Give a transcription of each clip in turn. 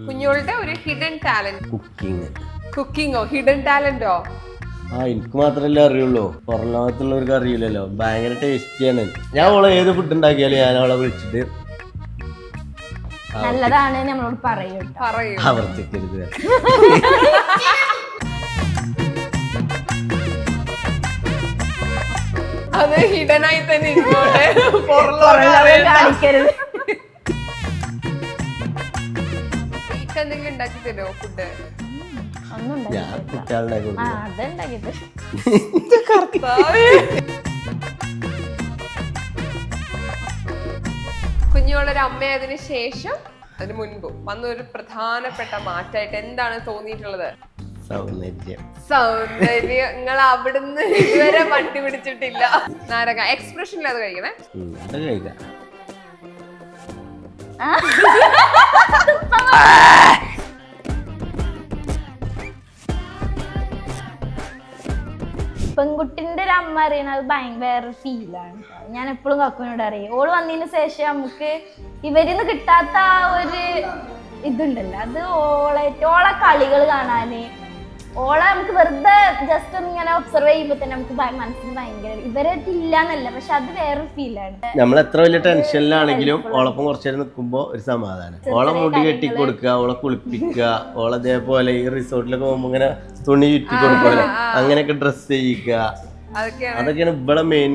കുഞ്ഞോളുടെ ഒരു hidden talent. കുക്കിങ്ങോ hidden ടാലന്റോ? എനിക്ക് മാത്രല്ലേ അറിയുള്ളൂ, പുറം ലോകത്തുള്ളവർക്ക് അറിയില്ലല്ലോ. ഭയങ്കര ടേസ്റ്റിയാണ്. ഞാൻ അവളെ ഏത് ഫുഡ് ഉണ്ടാക്കിയാലും ഞാൻ അവളെ വിളിച്ചിട്ട് നല്ലതാണ് നമ്മളോട് പറയും. ആവർത്തിക്കരുത്. അത് ഹിഡനായി തന്നെ കാണിക്കരുത്. എന്തെങ്കിലും ഉണ്ടാക്കി തരുമോ ഫുഡ്? ഞാൻ കുട്ടികളുണ്ടാക്കി കുഞ്ഞോളൊരു അമ്മയായതിനു ശേഷം അതിന് മുൻപ് വന്ന ഒരു പ്രധാനപ്പെട്ട മാറ്റമായിട്ട് എന്താണ് തോന്നിയിട്ടുള്ളത്? സൗന്ദര്യം. നിങ്ങൾ അവിടുന്ന് ഇതുവരെ വണ്ടി പിടിച്ചിട്ടില്ല. നാരക എക്സ്പ്രഷനിൽ അത് കഴിക്കണേ. പെൺകുട്ടിന്റെ ഒരു അമ്മ അറിയണത് ഭയങ്കര ഫീലാണ്. ഞാൻ എപ്പോഴും കക്കുവിനോട് അറിയും, ഓള് വന്നതിന് ശേഷം നമുക്ക് ഇവരിന്ന് കിട്ടാത്ത ഒരു ഇതുണ്ടല്ലോ, അത് ഓളെ കളികൾ കാണാന്, ഓളെ നമുക്ക് വെറുതെ ജസ്റ്റ് ഒന്ന് ഇങ്ങനെ ഒബ്സർവ് ചെയ്യുമ്പോ തന്നെ നമുക്ക് മനസ്സിന് ഭയങ്കര ഇവരായിട്ട് ഇല്ലാന്നല്ല, പക്ഷെ അത് വേറൊരു ഫീലാണ്. നമ്മൾ എത്ര വലിയ ടെൻഷനിലാണെങ്കിലും ഓളൊപ്പം കുറച്ചേരം നിൽക്കുമ്പോ ഒരു സമാധാനം. ഓളെ മുടി കെട്ടി കൊടുക്കുക, ഓളെ കുളിപ്പിക്കുക, ഓളെ അതേപോലെ ഈ റിസോർട്ടിലൊക്കെ പോകുമ്പോ ഇങ്ങനെ തുണി ചുറ്റി കൊടുക്കുക, അങ്ങനെയൊക്കെ ഡ്രസ് ചെയ്യിക്കുക, അതൊക്കെയാണ് ഇവിടെ മെയിൻ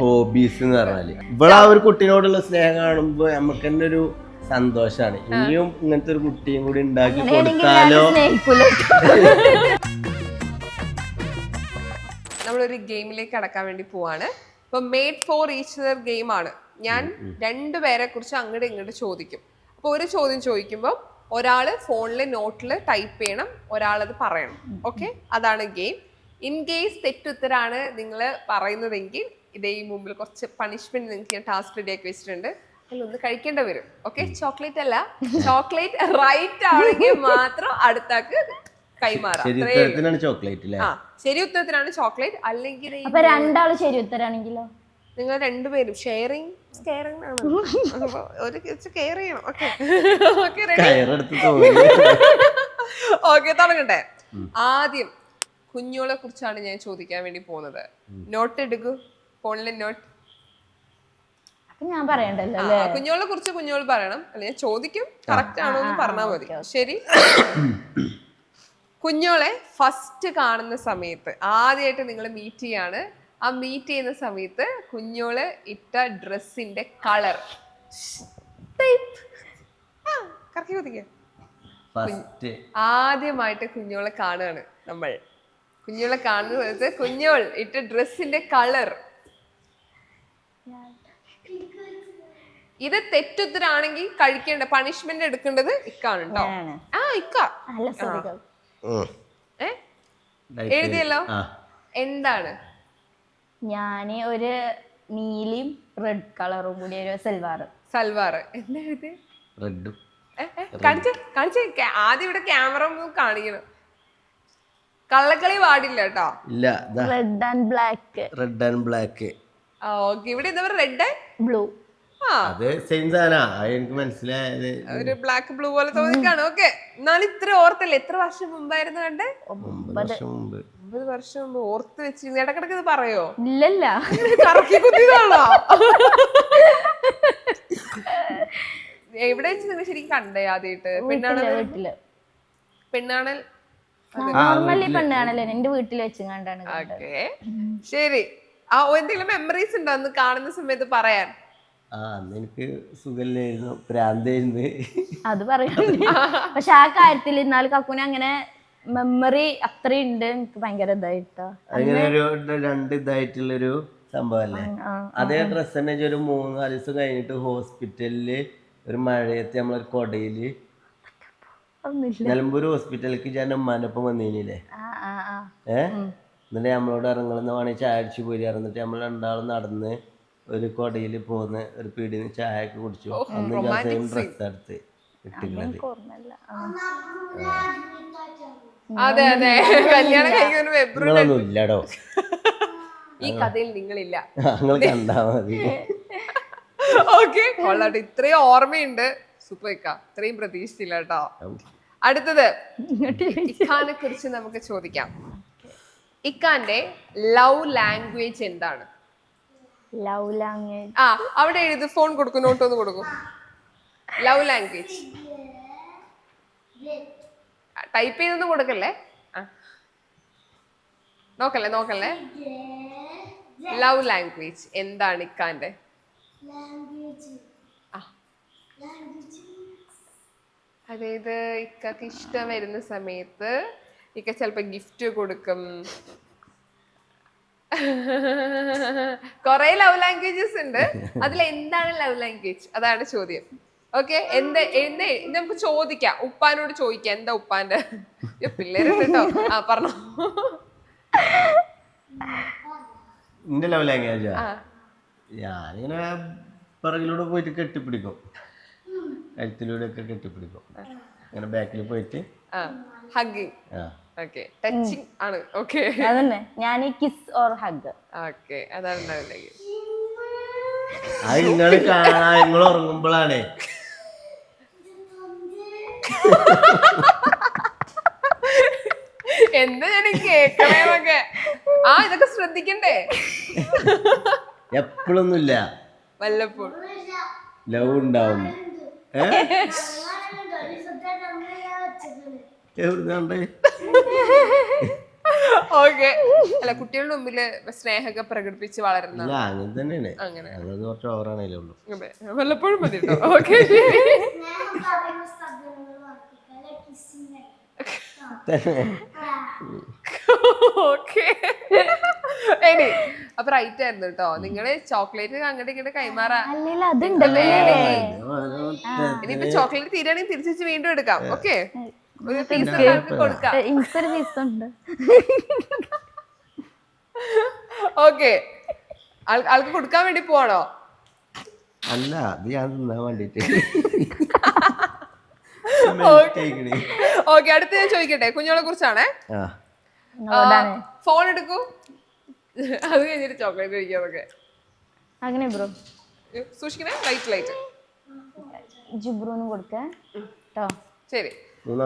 ഹോബീസ് എന്ന് പറഞ്ഞാല്. ഇവിടെ ആ ഒരു കുട്ടീനോടുള്ള സ്നേഹം കാണുമ്പോ നമുക്ക് തന്നെ ഒരു സന്തോഷാണ്. ഇനിയും ഇങ്ങനത്തെ ഒരു കുട്ടിയും കൂടി ഉണ്ടാക്കി കൊടുത്താലോ. നമ്മളൊരു ഗെയിമിലേക്ക് കടക്കാൻ വേണ്ടി പോവാണ്. ഇപ്പൊ made for each other game ആണ്. ഞാൻ രണ്ടുപേരെ കുറിച്ച് അങ്ങോട്ട് ഇങ്ങോട്ട് ചോദിക്കും. അപ്പൊ ഒരു ചോദ്യം ചോദിക്കുമ്പോൾ ഒരാള് ഫോണില് നോട്ടിൽ ടൈപ്പ് ചെയ്യണം, ഒരാളത് പറയണം. ഓക്കെ, അതാണ് ഗെയിം. ഇൻ കേസ് തെറ്റുത്തരാണ് നിങ്ങൾ പറയുന്നതെങ്കിൽ ഇതേ മുമ്പിൽ കുറച്ച് പണിഷ്മെന്റ് നിങ്ങൾക്ക് ഞാൻ ടാസ്ക് റെഡിയാക്കി വെച്ചിട്ടുണ്ട്. ഒന്ന് കഴിക്കേണ്ട വരും. ഓക്കെ, ചോക്ലേറ്റ് അല്ല, ചോക്ലേറ്റ് റൈറ്റ് ആണെങ്കിൽ മാത്രം അടുത്താക്ക് കൈമാറാം. ശരി ഉത്തരത്തിനാണ് ചോക്ലേറ്റ്. അല്ലെങ്കിൽ രണ്ടാള് ശരി ഉത്തരാണെങ്കിലോ നിങ്ങൾ രണ്ടുപേരും ഷെയറിങ് ആണ്. ഒരു കെയർ ചെയ്യണം. ഓക്കെ, തുടങ്ങട്ടെ. ആദ്യം കുഞ്ഞോളെ കുറിച്ചാണ് ഞാൻ ചോദിക്കാൻ വേണ്ടി പോകുന്നത്. നോട്ട് എടുക്കൂ, ഫോണിലെ നോട്ട്. ഞാൻ പറയണ്ടല്ലോ. കുഞ്ഞോളെ കുറിച്ച് കുഞ്ഞോൾ പറയണം, അല്ലെ ഞാൻ ചോദിക്കും, കറക്റ്റ് ആണോ എന്ന് പറഞ്ഞാൽ മതി. ശരി. കുഞ്ഞോളെ ഫസ്റ്റ് കാണുന്ന സമയത്ത്, ആദ്യമായിട്ട് നിങ്ങൾ മീറ്റ് ചെയ്യാണ്, ആ മീറ്റ് ചെയ്യുന്ന സമയത്ത് കുഞ്ഞോള് ഇട്ട ഡ്രസ്സിന്റെ കളർ. ആദ്യമായിട്ട് കുഞ്ഞോളെ കാണുകയാണ് നമ്മൾ. കുഞ്ഞോളെ കാണുന്ന സമയത്ത് കുഞ്ഞോൾ ഇട്ട ഡ്രസ്സിന്റെ കളർ. ഇത് തെറ്റുത്തരാണെങ്കിൽ കഴിക്കേണ്ട പണിഷ്മെന്റ് എടുക്കേണ്ടത് ഇക്കാണ് കേട്ടോ. ഇക്ക എഴുതിയല്ലോ. എന്താണ്? ഞാന് ഒരു നീലയും റെഡ് കളറും കൂടി ഒരു സൽവാർ. എന്താ എഴുതി? കാണിച്ചേ. ആദ്യം ഇവിടെ ക്യാമറ കാണിക്കണം. കള്ളക്കളി പാടില്ല കേട്ടോ. Red and black. ഓക്കെ, ഇവിടെ എന്താ പറയുക? Red blue. എനിക്ക് മനസ്സിലായത് ഒരു ബ്ലാക്ക് ബ്ലൂ പോലെ തോന്നിക്കാണ്. ഓക്കെ, എന്നാലും ഇത്ര ഓർത്തല്ലേ? എത്ര വർഷം മുമ്പായിരുന്നു കണ്ടേ? 9 വർഷം മുമ്പ്. ഓർത്ത് വെച്ച് ഇടക്കിടക്ക് ഇത് പറയോ? ഇല്ലല്ല, കറക്കി കുത്തിയതാണോ? എവിടെ വെച്ച് നിങ്ങൾ ശരിക്കും കണ്ടേ ആദ്യമായിട്ട്? പെണ്ണാണൽ പെണ്ണാണല്ലേ, എന്റെ വീട്ടിൽ വെച്ച് കണ്ടാണ്. ഓക്കെ, ശരി. എന്തെങ്കിലും മെമ്മറീസ് ഉണ്ടോ അന്ന് കാണുന്ന സമയത്ത് പറയാൻ? എനിക്ക് സുഖല്ലായിരുന്നു, ഭ്രാന്തായിരുന്നു. അത് പറയാം. പക്ഷെ ആ കാര്യത്തിൽ ഇന്നാല് കക്കുന് അങ്ങനെ മെമ്മറി അത്രയുണ്ട്. എനിക്ക് ഭയങ്കര ഇതായിട്ടോ, അങ്ങനെ ഒരു രണ്ട് ഇതായിട്ടുള്ളൊരു സംഭവല്ലേ. അതേ ഡ്രസ് തന്നെ ഒരു 3-4 ദിവസം കഴിഞ്ഞിട്ട് ഹോസ്പിറ്റലില് ഒരു മഴയത്ത് നമ്മളൊരു കൊടയില് നിലമ്പൂർ ഹോസ്പിറ്റലിലേക്ക് ഞാൻ ഉമ്മാനൊപ്പം വന്നീനില്ലേ. എന്നിട്ട് നമ്മളോട് ഇറങ്ങുന്ന വേണമെങ്കിൽ ചായ അടിച്ച് പോയി ഇറന്നിട്ട് നമ്മൾ രണ്ടാളും നടന്ന് ഒരു കൊടയിൽ പോന്ന് ഒരു പീടിന്ന് ചായ ഒക്കെ കുടിച്ചു. അന്ന് ഞാൻ സെയിം ഡ്രസ് എടുത്ത് ഇട്ടിട്ടുള്ളത്. നിങ്ങളൊന്നും ഇല്ലടോ, ഈ കഥയിൽ നിങ്ങളില്ല, നിങ്ങൾ കണ്ടാ മതി. ഓക്കെ, കൊള്ളാട്ടെ. ഇത്രയും ഓർമ്മയുണ്ട്, സൂപ്പർ ഇക്ക, ഇത്രയും പ്രതീക്ഷിച്ചില്ല കേട്ടോ. അടുത്തത് ഇക്കാനെ കുറിച്ച് നമുക്ക് ചോദിക്കാം. ഇക്കാന്റെ ലവ് ലാംഗ്വേജ് എന്താണ്? ലവ് ലാംഗ്വേജ് ആ അവിടെ എഴുതി, ഫോൺ കൊടുക്കും, നോട്ടൊന്ന് കൊടുക്കും. ലവ് ലാംഗ്വേജ് ടൈപ്പ് ചെയ്തൊന്നും കൊടുക്കല്ലേ, നോക്കല്ലേ. ലവ് ലാംഗ്വേജ് എന്താണ് ഇക്കാന്റെ? അതായത് ഇക്കക്ക് ഇഷ്ടം വരുന്ന സമയത്ത് ഇക്ക ചിലപ്പോ ഗിഫ്റ്റ് കൊടുക്കും. കൊറേ ലവ് ലാംഗ്വേജസ് ഉണ്ട്, അതിൽ എന്താണ് ലവ് ലാംഗ്വേജ്? അതാണ് ചോദ്യം. ഓക്കെ, നമുക്ക് ചോദിക്കാം, ഉപ്പാനോട് ചോദിക്കാം എന്താ ഉപ്പാന്റെ. പിള്ളേരുണ്ട് കേട്ടോ. ആ പറഞ്ഞോ. എന്റെ ലവ് ലാംഗ്വേജാ, ഞാനിങ്ങനെ പിറകിലൂടെ പോയിട്ട് കെട്ടിപ്പിടിക്കും, കഴുത്തിലൂടെ ഒക്കെ കെട്ടിപ്പിടിക്കും, അങ്ങനെ ബാക്കിൽ പോയിട്ട് ഹഗ്ഗിങ്. ഓക്കെ, ടച്ചിങ് ആണ്. ഓക്കെ, അതന്നെ ഞാൻ കിസ് ഓർ ഹഗ്. ഓക്കെ, അതാണ് ലവ് ലാംഗ്വേജ്. അത് നിങ്ങൾ കാണാ, നിങ്ങൾ ഉറങ്ങുമ്പോഴാണേ. എന്താ ഞാൻ കേക്കണേന്നൊക്കെ. ആ ഇതൊക്കെ ശ്രദ്ധിക്കണ്ടേ? എപ്പോഴൊന്നുമില്ല, വല്ലപ്പോഴും ലവ് ഉണ്ടാവും. എവിടുന്നാണ്ടേ? ഓക്കെ, അല്ല കുട്ടികളുടെ മുമ്പില് സ്നേഹമൊക്കെ പ്രകടിപ്പിച്ച് വളരുന്ന അങ്ങനെ തന്നെയാണ്. അങ്ങനെ അത് കുറച്ച് ഓവറാണല്ലേ ഉള്ളൂ. അതെ, വല്ലപ്പോഴും മതി കേട്ടോ. Okay, okay. എനി അപ്പൊ റൈറ്റ് ആയിരുന്നു കേട്ടോ. നിങ്ങള് ചോക്ലേറ്റ് അങ്ങോട്ട് ഇങ്ങോട്ട് കൈമാറാ. അല്ലല്ല അതുണ്ടല്ലേ. ഇനിയിപ്പോ ചോക്ലേറ്റ് തീരാണെങ്കിൽ തിരിച്ചു വീണ്ടും എടുക്കാം. ഓക്കെ, ഒരു പീസ് കൊടുക്കാം. എനിക്കൊരു പീസ് ഉണ്ട്. ഓക്കെ, ആൾക്ക് കൊടുക്കാൻ വേണ്ടി പോവാണോ? അല്ല, അത് ഞാൻ തിന്നാൻ വേണ്ടിട്ട്. ഓക്കെ, അടുത്ത് ഞാൻ ചോദിക്കട്ടെ, കുഞ്ഞോളെ കുറിച്ചാണേ. ഫോൺ എടുക്കൂ, അത് കഴിഞ്ഞിട്ട് ചോക്ലേറ്റ് കഴിക്കാതൊക്കെ. അങ്ങനെ ബ്രോ സൂക്ഷിക്കണേ. ലൈറ്റ് ജിബ്രൂന്ന് കൊടുക്കട്ടോ. ശരി,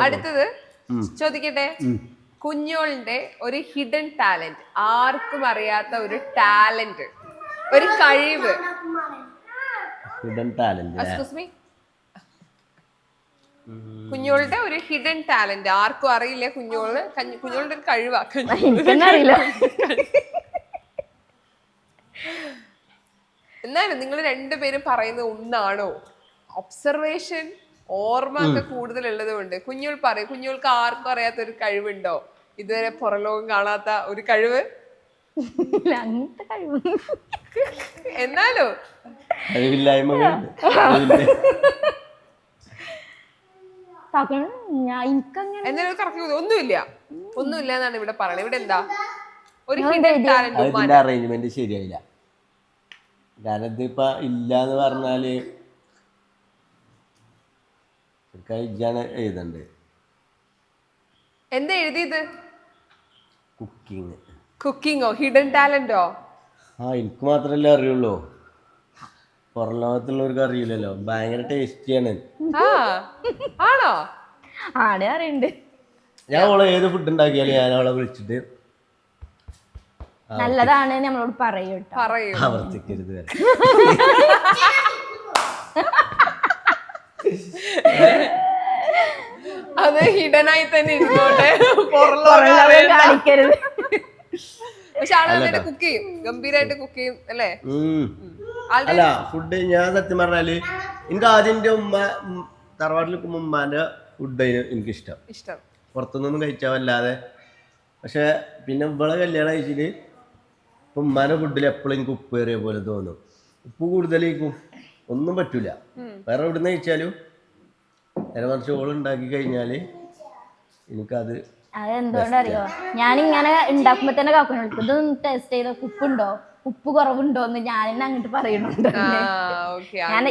അടുത്തത് ചോദിക്കട്ടെ. കുഞ്ഞോളിന്റെ ഒരു ഹിഡൻ ടാലന്റ്, ആർക്കും അറിയാത്ത ഒരു ടാലന്റ്, ഒരു കഴിവ്. Hidden talent. എക്സ്ക്യൂസ് മീ, കുഞ്ഞോളുടെ ഒരു ഹിഡൻ ടാലന്റ്, ആർക്കും അറിയില്ല. കുഞ്ഞോളുടെ ഒരു കഴിവാ. അറിയില്ല. എന്നാലും നിങ്ങൾ രണ്ടുപേരും പറയുന്നത് ഒന്നാണോ? ഒബ്സർവേഷൻ, ഓർമ്മ ഒക്കെ കൂടുതലുള്ളത് കൊണ്ട് കുഞ്ഞോൾ പറയും. കുഞ്ഞോൾക്ക് ആർക്കും അറിയാത്ത ഒരു കഴിവുണ്ടോ? ഇതുവരെ പുറലോകം കാണാത്ത ഒരു കഴിവ്? അങ്ങനത്തെ കഴിവ് എന്നാലോ എന്നാലും കറക്റ്റ് ഒന്നുമില്ല എന്നാണ് ഇവിടെ പറയുന്നത്. ഇവിടെ എന്താ ഒരു ഹിഡൻ ടാലന്റ്? അറേഞ്ച്മെന്റ് ശരിയായില്ല. കാരണം ഇതിപ്പോ ഇല്ലാന്ന് പറഞ്ഞാല് എഴുതണ്ട്. എന്താ എഴുതിയത്? കുക്കിംഗ്. കുക്കിങ്ങോ? ഹിഡൻ ടാലന്റോ? എനിക്ക് മാത്രല്ലേ അറിയുള്ളൂ, പുറം ലോകത്തുള്ളവർക്ക് അറിയില്ലല്ലോ. ഭയങ്കര ടേസ്റ്റിയാണ്. ആണോ? ആടെ അറിയണ്ട്. ഞാൻ അവളെ ഏത് ഫുഡ് ഉണ്ടാക്കിയാലും ഞാൻ അവളെ വിളിച്ചിട്ട് നല്ലതാണ് നമ്മളോട് പറയൂ. ആവർത്തിക്കരുത്. അത് ഹിഡനായി തന്നെ ഇരുന്നോട്ടെ, കാണിക്കരുത്. പക്ഷെ ആളെ കുക്ക് ചെയ്യും, ഗംഭീരായിട്ട് കുക്ക് ചെയ്യും അല്ലേ? അല്ല, ഫുഡ് ഞാൻ സത്യം പറഞ്ഞാല് എനിക്ക് ആദ്യം എന്റെ ഉമ്മ തറവാട്ടിൽ നിൽക്കുമ്പോ ഉമ്മാന്റെ ഫുഡ് എനിക്കിഷ്ടം. പുറത്തുനിന്നൊന്നും കഴിച്ചാൽ വല്ലാതെ. പക്ഷെ പിന്നെ ഇവളെ കല്യാണം കഴിച്ചിട്ട് ഇപ്പൊ ഉമ്മാന്റെ ഫുഡിൽ എപ്പോഴും എനിക്ക് ഉപ്പ് കയറിയ പോലെ തോന്നും. ഉപ്പ് കൂടുതലേക്കും ഒന്നും പറ്റൂല. വേറെ എവിടുന്ന് കഴിച്ചാലും നേരെ മറിച്ച് ഓള് ഉണ്ടാക്കി കഴിഞ്ഞാല് എനിക്കത്. അതെന്തുകൊണ്ടറിയോ, ഞാനിങ്ങനെ ഉണ്ടാക്കുമ്പോ തന്നെ കാക്കുനെ വിളിക്കും, ഇതൊന്ന് ടേസ്റ്റ് ചെയ്ത ഉപ്പുണ്ടോ, ഉപ്പ് കുറവുണ്ടോ എന്ന് ഞാൻ അങ്ങോട്ട് പറയണുണ്ട്. ഞാൻ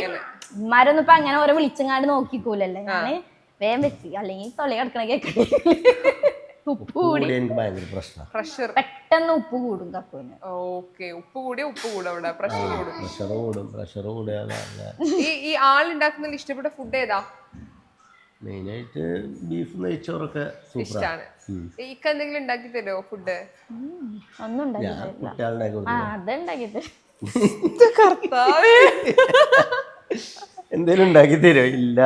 ഉമ്മാരൊന്നും ഇപ്പൊ അങ്ങനെ ഓരോ വിളിച്ചങ്ങാണ്ട് നോക്കിക്കൂലല്ലേ. ഞാന് വേഗം വെച്ച്, അല്ലെങ്കിൽ തൊള്ളി കിടക്കണ കേൾക്കണേ. ഉപ്പ് കൂടി എനിക്ക് ഭയങ്കര പ്രശ്നമാണ്. പ്രഷർ പെട്ടെന്ന് ഉപ്പ് കൂടും കക്കുവിന്. ഓക്കെ, ഉപ്പ് കൂടിയ ഉപ്പ് കൂടും അവിടെ, പ്രഷർ കൂടും. പ്രഷർ കൂടിയാൽ ഈ ആളുണ്ടാക്കുന്നതിൽ ഇഷ്ടപ്പെട്ട ഫുഡ് ഏതാ? മെയിനായിട്ട് ബീഫ് നെയ്ച്ചോറൊക്കെ സൂപ്പറാണ്. ഇഷ്ടമാണ്. ഇക്ക എന്തെങ്കിലും ഉണ്ടാക്കി തരുമോ ഫുഡ്? ഒന്നും ഉണ്ടാക്കി ഞാൻ തരില്ല. കുട്ടികളുണ്ടാക്കി കൊടുക്കും. അതുണ്ടാക്കി തരും. എന്തേലും ഉണ്ടാക്കി തരുമോ? ഇല്ല.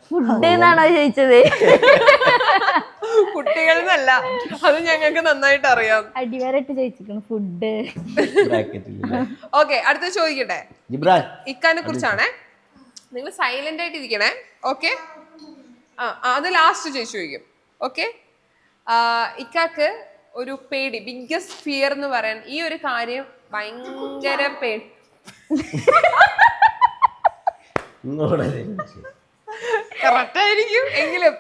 ഫുഡ് എന്നാണോ ചോദിച്ചത്? കുട്ടികളെന്നല്ല, അത് ഞങ്ങൾക്ക് നന്നായിട്ട് അറിയാം. അടിവരട്ട് ചോദിച്ചിരിക്കുന്നു ഫുഡ്. ഓക്കെ, അടുത്ത ചോദിക്കട്ടെ. ഇക്കാനെ കുറിച്ചാണേ. നിങ്ങൾ സൈലന്റ് ആയിട്ട് ഇരിക്കണേ. ഓക്കെ, അത് ലാസ്റ്റ് ചോദിക്കും. ഓക്കെ, ഇക്കാക്ക് ഒരു പേടി, ബിഗ്ഗസ്റ്റ് ഫിയർ എന്ന് പറയാൻ ഈ ഒരു കാര്യം ഭയങ്കര പേടി. കറക്റ്റ് ആയിരിക്കും എങ്കിലും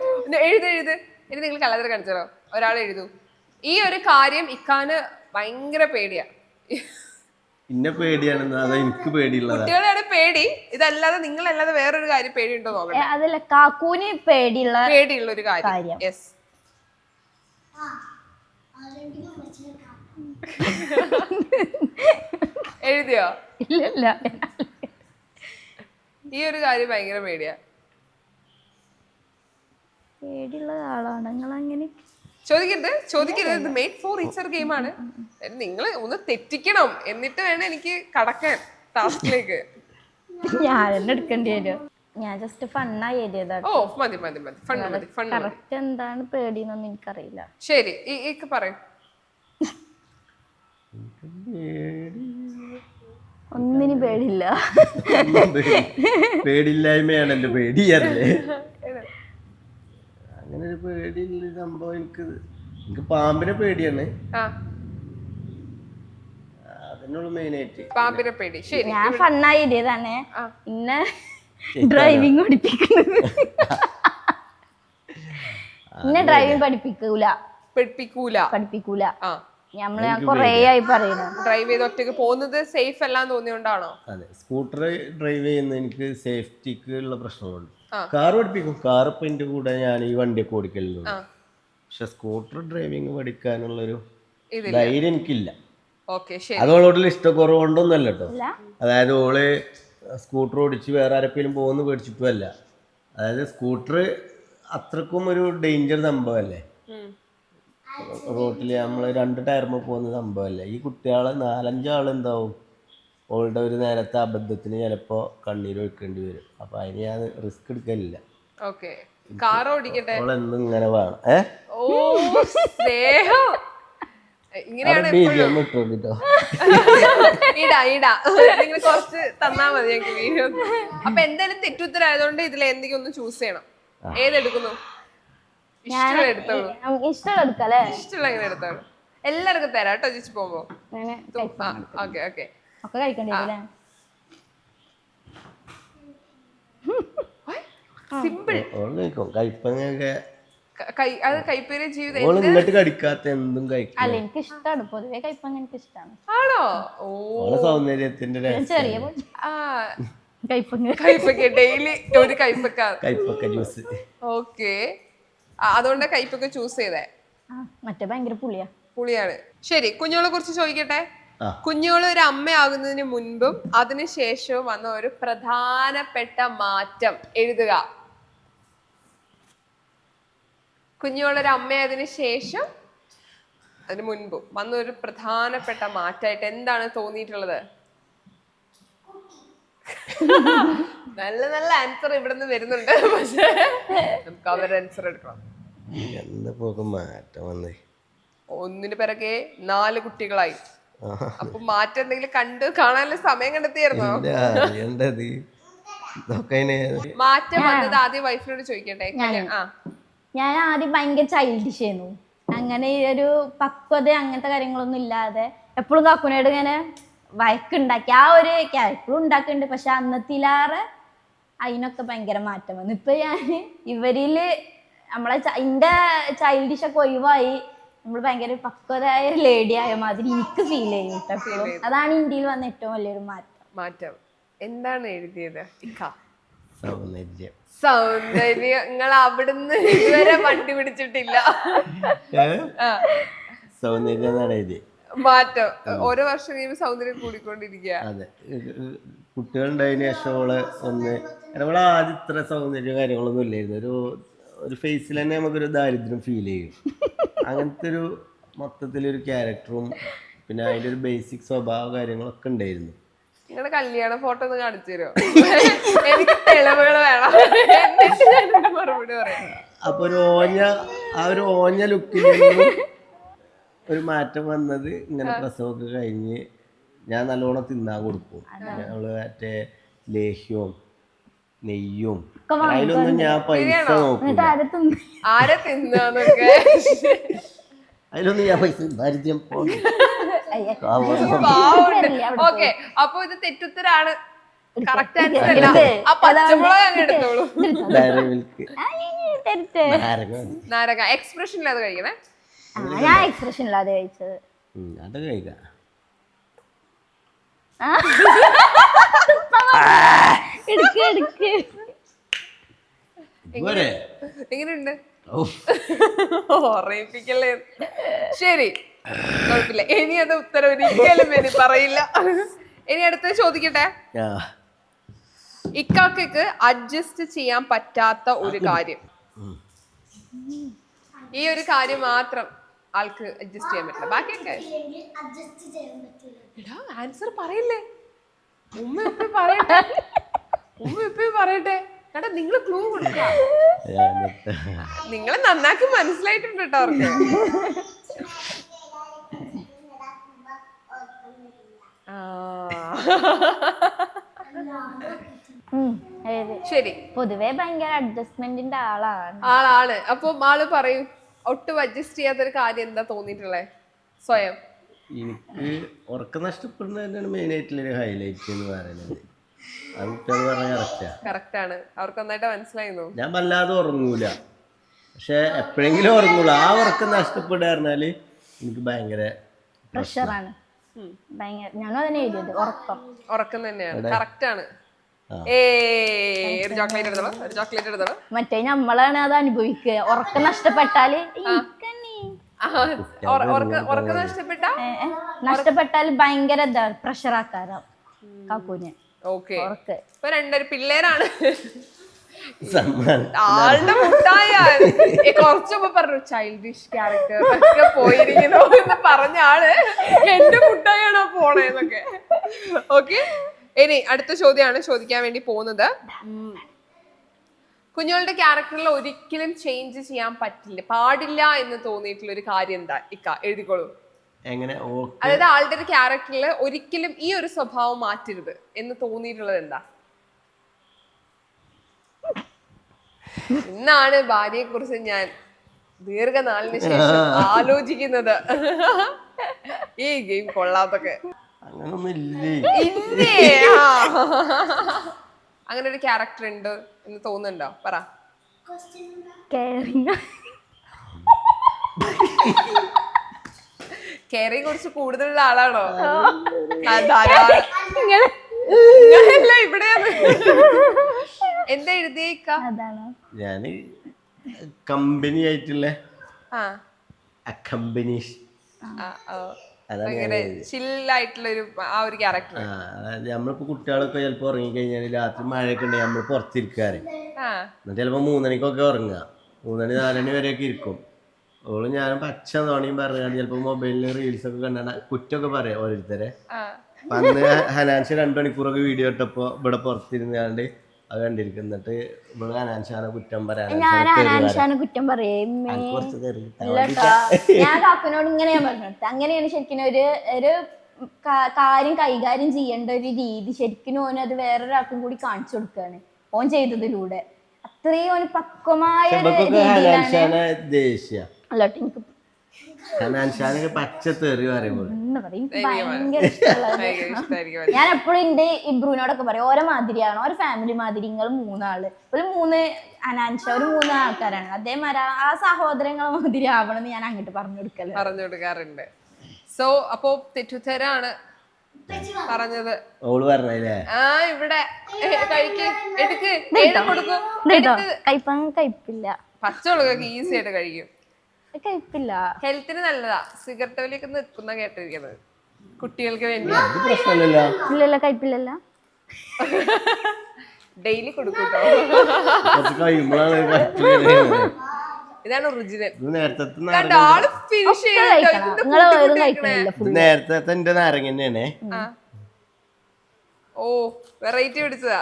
എഴുത് ഇനി നിങ്ങൾ കള്ളത്തര കാണിച്ചാലോ. ഒരാൾ എഴുതൂ. ഈ ഒരു കാര്യം ഇക്കാന് ഭയങ്കര പേടിയാ. ഇന്നെ പേടിയാണെന്ന് അതാ എനിക്ക് പേടിയുള്ളത്. കുട്ടികളെയാണ് പേടി, ഇതല്ലാതെ നിങ്ങളല്ലാതെ വേറൊരു കാര്യം പേടിയുണ്ടോ നോക്കട്ടെ. അതല്ല, കാക്കൂന് പേടിയുള്ള ഒരു കാര്യം. യെസ്. എഴുതിയോ? ഇല്ല, ഈ ഒരു കാര്യം ഭയങ്കര പേടിയാ. പേടിയുള്ള ആളാണ് നിങ്ങൾ. അങ്ങനെ ചോദിക്കരുത്. മെയ്ഡ് ഫോർ ഈച്ചർ ഗെയിമാണ്. നിങ്ങൾ ഒന്ന് തെറ്റിക്കണം, എന്നിട്ട് വേണം എനിക്ക് കടക്കാൻ ടാസ്കിലേക്ക്. ഞാൻ തന്നെ എടുക്കേണ്ടി വരും. ഞാൻ ജസ്റ്റ് ഫണ്ണായി എഴുതിയതാണ്. ഓ മതി. കറക്റ്റ് എന്താണ് പേടിയെന്നൊന്നും എനിക്കറിയില്ല. ശരി, പറയും. ഒന്നിനും പേടിയില്ല. പേടിയില്ലായ്മയാണ് എന്റെ പേടി. അങ്ങനെ ഒരു പേടിയുള്ള സംഭവം എനിക്ക് പാമ്പിനെ പേടിയാണ്. അതിനുള്ള മെയിനായിട്ട് പാമ്പിനെ പേടി. ശരി, ഞാൻ ഫണ്ണായി എഴുതിയതാണ്. പിന്നെ ഡ്രൈവിംഗ് പഠിപ്പിക്കുന്നത്. പിന്നെ ഡ്രൈവിംഗ് പഠിപ്പിക്കൂല. ഞാൻ കൊറേ ആയി പറയുന്നു. ഡ്രൈവ് ചെയ്ത് ഒറ്റയ്ക്ക് പോകുന്നത് സേഫ് അല്ലാന്ന് തോന്നിയോണ്ടാണോ? അതെ, സ്കൂട്ടർ ഡ്രൈവ് ചെയ്യുന്ന എനിക്ക് സേഫ്റ്റിക്ക് ഉള്ള പ്രശ്നങ്ങളുണ്ട്. കാർ പഠിപ്പിക്കും. കാർ ഇപ്പൊ എന്റെ കൂടെ ഞാൻ ഈ വണ്ടിയൊക്കെ ഓടിക്കലുണ്ട്. പക്ഷെ സ്കൂട്ടർ ഡ്രൈവിംഗ് പഠിക്കാനുള്ളൊരു ധൈര്യം എനിക്കില്ല. അതോടുള്ള ഇഷ്ടക്കുറവുകൊണ്ടൊന്നല്ല കേട്ടോ. അതായത് ഓള് സ്കൂട്ടർ ഓടിച്ച് വേറെ ആരെങ്കിലും പോകുന്ന പേടിച്ചിട്ടുമല്ല. അതായത് സ്കൂട്ടർ അത്രക്കും ഒരു ഡേഞ്ചർ സംഭവമല്ലേ. റോട്ടിൽ നമ്മൾ 2 ടയർമ പോകുന്ന സംഭവമല്ലേ. ഈ കുട്ടികളെ 4-5 ആളെന്താവും ഓളുടെ ഒരു നേരത്തെ അബദ്ധത്തിന് ചിലപ്പോ കണ്ണീരൊഴിക്കേണ്ടി വരും. അപ്പൊ അതിന് ഞാൻ റിസ്ക് എടുക്കലില്ല. ഓളെന്നും ഇങ്ങനെ വേണം. കുറച്ച് തന്നാ മതി ഞങ്ങൾക്ക് വീഡിയോ. അപ്പൊ എന്തായാലും തെറ്റുത്തരായതുകൊണ്ട് ഇതിൽ എന്തെങ്കിലും ഒന്ന് ചൂസ് ചെയ്യണം. ഏതെടുക്കുന്നു? ഇഷ്ടമുള്ള എങ്ങനെ എടുത്തോളൂ. എല്ലാവർക്കും തരാം കേട്ടോ ചേച്ചി പോകുമ്പോ. Okay simple. അത് കൈപ്പേരി ജീവിതം ഇങ്ങോട്ട് കടിക്കാത്ത എന്തും കഴിക്കും. അല്ല, എനിക്ക് ഇഷ്ടമാണ് പൊതുവെ കൈപ്പങ്ങ. എനിക്ക് ഇഷ്ടമാണ്. ആണോ? ഓ, സൗന്ദര്യത്തിന്റെ ചെറിയ കൈപ്പക്ക ഡെയിലി ഒരു കൈപ്പക്ക ജ്യൂസ്. ഓക്കെ, അതുകൊണ്ട് കൈപ്പൊക്കെ ചൂസ് ചെയ്തേ. മറ്റേ ഭയങ്കര പുളിയാണ്. ശരി, കുഞ്ഞോളെ കുറിച്ച് ചോദിക്കട്ടെ. കുഞ്ഞോള് ഒരു അമ്മയാകുന്നതിന് മുൻപും അതിനുശേഷവും വന്ന ഒരു പ്രധാനപ്പെട്ട മാറ്റം എഴുതുക. കുഞ്ഞോളൊരു അമ്മയായതിനു ശേഷം അതിന് മുൻപും വന്ന ഒരു പ്രധാനപ്പെട്ട മാറ്റമായിട്ട് എന്താണ് തോന്നിയിട്ടുള്ളത്? നല്ല നല്ല ആൻസർ ഇവിടെ നിന്ന് വരുന്നുണ്ട്. പക്ഷേ നമുക്ക് അവരുടെ ആൻസർ എടുക്കണം. ഒന്നിന് പിറകെ 4 കുട്ടികളായി. അപ്പൊ മാറ്റം എന്തെങ്കിലും കാണാനുള്ള സമയം കണ്ടെത്തിയായിരുന്നോ? മാറ്റം വന്നത് ആദ്യം വൈഫിനോട് ചോദിക്കട്ടെ. ഞാൻ ആദ്യം ഭയങ്കര ചൈൽഡിഷ് ആയിരുന്നു. അങ്ങനെ ഒരു പക്വത അങ്ങനത്തെ കാര്യങ്ങളൊന്നും ഇല്ലാതെ എപ്പോഴും കാക്കുനോട് ഇങ്ങനെ വഴക്കുണ്ടാക്കി ആ ഒരു ക്യാരക്ടറും ഉണ്ടാക്കുന്നുണ്ട്. പക്ഷെ അന്നത്തിലാറെ അതിനൊക്കെ ഭയങ്കര മാറ്റം വന്നു. ഇപ്പൊ ഞാൻ ഇവരില് നമ്മളെ എന്റെ ചൈൽഡിഷ് ഒക്കെ ഒഴിവായി നമ്മൾ ഭയങ്കര പക്വതായ ലേഡി ആയ മാതിരി എനിക്ക് ഫീൽ ചെയ്യും. അതാണ് ഇന്ത്യയിൽ വന്ന ഏറ്റവും വലിയൊരു മാറ്റം. എന്താണ് എഴുതിയത്? സൗന്ദര്യം. സൗന്ദര്യം നിങ്ങൾ അവിടുന്ന് ഇതുവരെ വണ്ടി പിടിച്ചിട്ടില്ല. സൗന്ദര്യം എന്നാണ് ഇത്. മാറ്റം ഓരോ വർഷം കഴിയുമ്പോൾ സൗന്ദര്യം കൂടിക്കൊണ്ടിരിക്കുക. അതെ, കുട്ടികളുണ്ടായതിനു ശേഷം അവളെ ആദ്യം ഇത്ര സൗന്ദര്യം കാര്യങ്ങളൊന്നും ഇല്ലായിരുന്നു. ഒരു ഫേസിൽ തന്നെ നമുക്കൊരു ദാരിദ്ര്യം ഫീൽ ചെയ്യും. അങ്ങനത്തെ ഒരു മൊത്തത്തിലൊരു ക്യാരക്ടറും പിന്നെ അതിൻ്റെ ഒരു ബേസിക് സ്വഭാവ കാര്യങ്ങളൊക്കെ ഉണ്ടായിരുന്നു. നിങ്ങളുടെ കല്യാണ ഫോട്ടോ ഒന്ന് കാണിച്ചു തരുമോ? എനിക്ക് തെളിവുകൾ വേണം, എന്നിട്ട് ഞാൻ മറുപടി പറയാം. അപ്പൊ ഒരു ഓഞ്ഞ ലുക്കിൽ ഒരു മാറ്റം വന്നത് ഇങ്ങനെ പ്രസവമൊക്കെ കഴിഞ്ഞ് ഞാൻ നല്ലോണം തിന്നാൻ കൊടുക്കും. ഞങ്ങള് മറ്റേ ലേഹ്യവും നെയ്യും അതിലൊന്നും ഞാൻ പൈസ നോക്കും. ആരെ തിന്നൊക്കെ അതിലൊന്നും ഞാൻ പൈസ ദാരിദ്ര്യം. ഓക്കെ, അപ്പൊ ഇത് തെറ്റുത്തരാണ്. കറക്റ്റ് ആൻസർ അല്ല. ആ പച്ചമുളക് അങ്ങ് എടുത്തോളൂ. നാരങ്ങ എക്സ്പ്രഷൻ ഇല്ലാതെ കഴിക്കണേ. ഞാൻ എക്സ്പ്രഷൻ ഇല്ലാതെ കഴിച്ചത്. അത് കഴിക്കാം. എങ്ങനെയുണ്ട്? ഓർമ്മിപ്പിക്കല്ലേ. ശരി, കുഴപ്പമില്ല. ഇനി അത് ഉത്തരം ഒരിക്കലും ഇനി പറയില്ല. ഇനി അടുത്ത് ചോദിക്കട്ടെ. ഇക്കാക്കയ്ക്ക് അഡ്ജസ്റ്റ് ചെയ്യാൻ പറ്റാത്ത ഒരു കാര്യം, ഈ ഒരു കാര്യം മാത്രം ആൾക്ക് അഡ്ജസ്റ്റ് ചെയ്യാൻ പറ്റില്ല, ബാക്കിയൊക്കെ ആൻസർ പറയില്ലേ? ഉമ്മ എപ്പോഴും പറയട്ടെ, ഉമ്മ എപ്പോഴും പറയട്ടെ. കേട്ടാ, നിങ്ങൾ ക്ലൂ കൊടുക്കുക. നിങ്ങളെ നന്നാക്കി മനസ്സിലായിട്ടുണ്ട് കേട്ടോ അവർക്ക്. ശരി, പൊതുവെ ഭയങ്കര അഡ്ജസ്റ്റ്മെന്റിന്റെ ആളാണ്. അപ്പൊ ആള് പറയും ഒട്ടും അഡ്ജസ്റ്റ് ചെയ്യാത്തൊരു കാര്യം എന്താ തോന്നിയിട്ടുള്ളേ സ്വയം? എനിക്ക് ഉറക്കം നഷ്ടപ്പെടുന്നതന്നെയാണ് മെയിൻ ആയിട്ടുള്ളൊരു ഹൈലൈറ്റ് എന്ന് പറയുന്നത്. കറക്റ്റ് ആണ്, അവർക്ക് നന്നായിട്ട് മനസ്സിലായിരുന്നു. ഞാൻ വല്ലാതെ ഉറങ്ങൂല, പക്ഷെ എപ്പോഴെങ്കിലും ഉറങ്ങൂല. ആ ഉറക്കം നഷ്ടപ്പെടുക പറഞ്ഞാല് എനിക്ക് ഭയങ്കര പ്രഷറാണ്. ഞാനും അതിനെ എഴുതിയത് ഉറക്കം തന്നെയാണ്. കറക്റ്റ് ആണ്. മറ്റേ നമ്മളാണ് അത് അനുഭവിക്കുക. ഉറക്കം നഷ്ടപ്പെട്ടാല് നഷ്ടപ്പെട്ടാൽ ഭയങ്കര പ്രഷർ ആക്കാരം കാക്കൂന്. ഓക്കെ, ഇപ്പൊ രണ്ടൊരു പിള്ളേരാണ്. ആളുടെ മുട്ടായ കുറച്ചു മുമ്പ് പറഞ്ഞു ചൈൽഡിഷ് ക്യാരക്ടർ ഒക്കെ പോയിരിക്കുന്നു എന്ന് പറഞ്ഞ ആള് എന്റെ മുട്ടായാണോ പോണേന്നൊക്കെ. ഓക്കെ, ഇനി അടുത്ത ചോദ്യമാണ് ചോദിക്കാൻ വേണ്ടി പോകുന്നത്. കുഞ്ഞുങ്ങളുടെ ക്യാരക്ടറിൽ ഒരിക്കലും ചേഞ്ച് ചെയ്യാൻ പാടില്ല എന്ന് തോന്നിയിട്ടുള്ള ഒരു കാര്യം എന്താ? ഇക്ക എഴുതിക്കോളൂ. അതായത് ആളുടെ ഒരു ക്യാരക്ടറിൽ ഒരിക്കലും ഈ ഒരു സ്വഭാവം മാറ്റരുത് എന്ന് തോന്നിയിട്ടുള്ളത് എന്താ? ഇന്നാണ് ഭാര്യയെ കുറിച്ച് ഞാൻ ദീർഘനാളിന് ശേഷം ആലോചിക്കുന്നത്. ഈ ഗെയിം കൊള്ളാത്തൊക്കെ. അങ്ങനെ ഒരു ക്യാരക്ടർ ഉണ്ട് എന്ന് തോന്നുന്നുണ്ടോ? പറ. കെയറിങ് കുറച്ച് കൂടുതലുള്ള ആളാണോ? ഇവിടെയാണ്. എന്താ എഴുതിയേക്ക? ഞാന് കമ്പനി ആയിട്ടുള്ള നമ്മളിപ്പോ കുട്ടികളൊക്കെ ചിലപ്പോ ഉറങ്ങിക്കഴിഞ്ഞാല് രാത്രി മഴയൊക്കെ ഉണ്ടെങ്കിൽ നമ്മള് പുറത്തിരിക്കാറ്. ചിലപ്പോ 3 മണിക്കൊക്കെ ഉറങ്ങുക, 3 മണി 4 മണി വരെയൊക്കെ ഇരിക്കും. ഓള് ഞാനും പച്ച തോണിയും പറഞ്ഞാണ് ചിലപ്പോ മൊബൈലില് റീൽസ് ഒക്കെ കണ്ടാണ് കുറ്റൊക്കെ പറയാം ഓരോരുത്തരെ. അന്ന് ഹനാൻഷ 2 മണിക്കൂറൊക്കെ വീഡിയോ ഇട്ടപ്പോ ഇവിടെ പുറത്തിരുന്നാണ്ട് അത് കണ്ടിരിക്കുന്നിട്ട് ഇവിടെ ഹനാൻഷാനെ കുറ്റം പറയാൻ കുറ്റം പറയും. ഞാൻ കാക്കനോട് ഇങ്ങനെ ഞാൻ പറഞ്ഞു, അങ്ങനെയാണ് ശരിക്കും ഒരു കാര്യം കൈകാര്യം ചെയ്യേണ്ട ഒരു രീതി. ശരിക്കും ഓന് അത് വേറൊരാൾക്കും കൂടി കാണിച്ചു കൊടുക്കുകയാണ് ഓൻ ചെയ്തതിലൂടെ. അത്രയും ഓന് പക്വമായ ഞാൻ എപ്പോഴും എന്റെ ഇബ്രുവിനോടൊക്കെ പറയും ഓരോ മാതിരിയാണ്, ഓരോ ഫാമിലി മാതിരി. നിങ്ങൾ 3 ആള്, ഒരു 3 അനാൻഷ, ഒരു 3 ആൾക്കാരാണ്. അതേമാതിരി ആ സഹോദരങ്ങളെ മാതിരി ആവണമെന്ന് ഞാൻ അങ്ങോട്ട് പറഞ്ഞു കൊടുക്കാറുണ്ട്. സോ അപ്പോ തെറ്റുത്തരാണ് പറഞ്ഞത്. ഓള് പറഞ്ഞല്ലേ ആ ഇവിടെ കഴിക്ക്, എടുക്ക്, കൊടുക്കും. കയ്പില്ല, പച്ചമുളകൊക്കെ ഈസി ആയിട്ട് കഴിക്കും. കയ്പില്ല. ഹെൽത്തിന് നല്ലതാ. സിഗരറ്റ് വലിയൊക്കെ നിൽക്കുന്ന കേട്ടിരിക്കുന്നത് കുട്ടികൾക്ക് വേണ്ടി. അത് പ്രശ്നമില്ലല്ലോ. ഇല്ലല്ല കയ്പില്ലല്ലോ. ഡെയിലി കൊടുക്കൂട്ടോ. കുറച്ച് കഴിയുമ്പോഴാണ് കഴിക്കുന്നത്. ഇതാണ് ഒറിജിനൽ. ഇത് നേരത്തെ ആള് ഫിനിഷ് നേരത്തെ എന്റെ നാരങ്ങ തന്നെയാണേ. ഓ വെറൈറ്റി പിടിച്ചതാ.